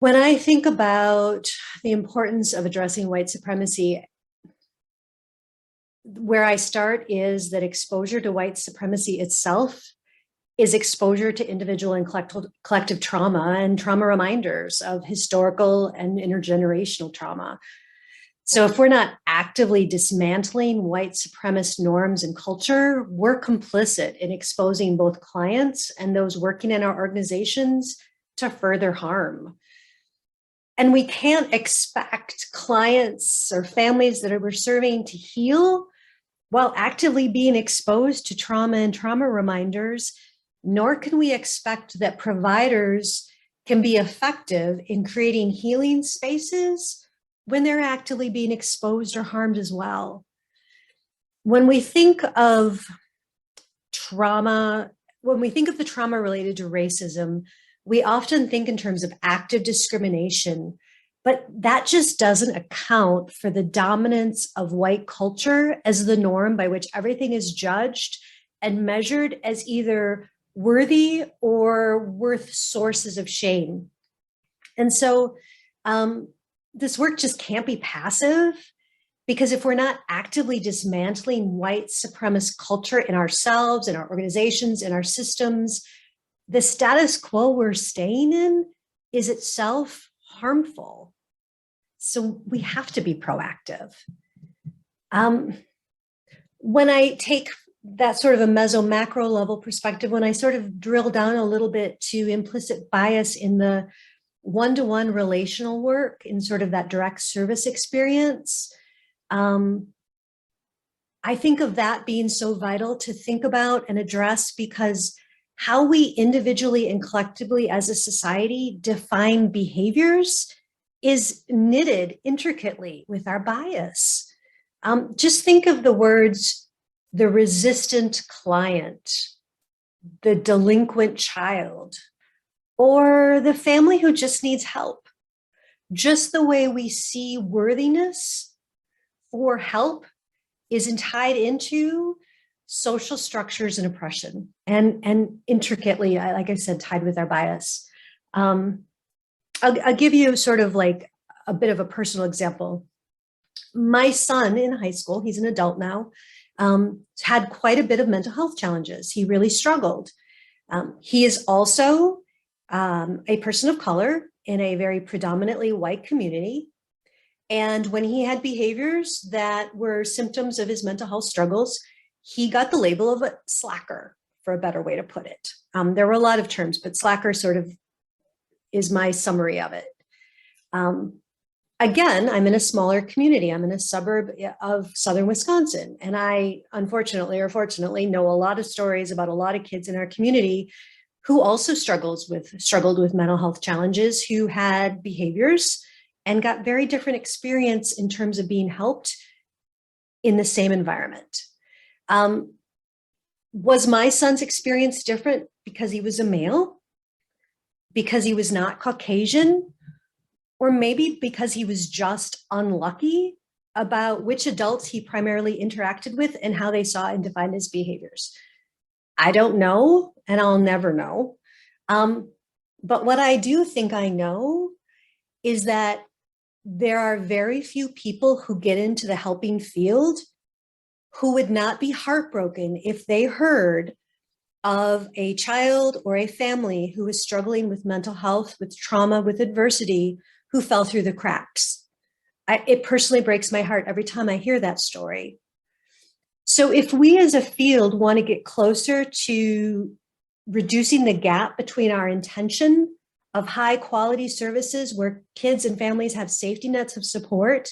When I think about the importance of addressing white supremacy, where I start is that exposure to white supremacy itself is exposure to individual and collective trauma and trauma reminders of historical and intergenerational trauma. So if we're not actively dismantling white supremacist norms and culture, we're complicit in exposing both clients and those working in our organizations to further harm. And we can't expect clients or families that we're serving to heal while actively being exposed to trauma and trauma reminders, nor can we expect that providers can be effective in creating healing spaces when they're actively being exposed or harmed as well. When we think of trauma, when we think of the trauma related to racism, we often think in terms of active discrimination, but that just doesn't account for the dominance of white culture as the norm by which everything is judged and measured as either worthy or worth sources of shame. And so this work just can't be passive, because if we're not actively dismantling white supremacist culture in ourselves, in our organizations, in our systems, the status quo we're staying in is itself harmful. So we have to be proactive. When I take that sort of a meso-macro level perspective, when I sort of drill down a little bit to implicit bias in the one-to-one relational work, in sort of that direct service experience, I think of that being so vital to think about and address, because how we individually and collectively as a society define behaviors is knitted intricately with our bias. Just think of the words, the resistant client, the delinquent child, or the family who just needs help. Just the way we see worthiness for help is tied into social structures and oppression, and intricately, like I said, tied with our bias. I'll give you sort of like a bit of a personal example. My son in high school, he's an adult now, had quite a bit of mental health challenges. He really struggled. He is also a person of color in a very predominantly white community. And when he had behaviors that were symptoms of his mental health struggles, he got the label of a slacker, for a better way to put it. There were a lot of terms, but slacker sort of is my summary of it. Again, I'm in a smaller community. I'm in a suburb of southern Wisconsin. And I, unfortunately or fortunately, know a lot of stories about a lot of kids in our community who also struggled with mental health challenges, who had behaviors and got very different experience in terms of being helped in the same environment. Was my son's experience different because he was a male? Because he was not Caucasian? Or maybe because he was just unlucky about which adults he primarily interacted with and how they saw and defined his behaviors? I don't know, and I'll never know. But what I do think I know is that there are very few people who get into the helping field who would not be heartbroken if they heard of a child or a family who is struggling with mental health, with trauma, with adversity, who fell through the cracks. It personally breaks my heart every time I hear that story. So if we as a field want to get closer to reducing the gap between our intention of high quality services where kids and families have safety nets of support,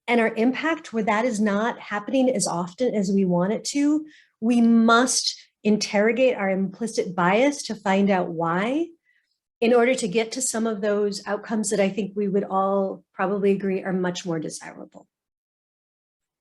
and our impact where that is not happening as often as we want it to, we must interrogate our implicit bias to find out why, in order to get to some of those outcomes that I think we would all probably agree are much more desirable.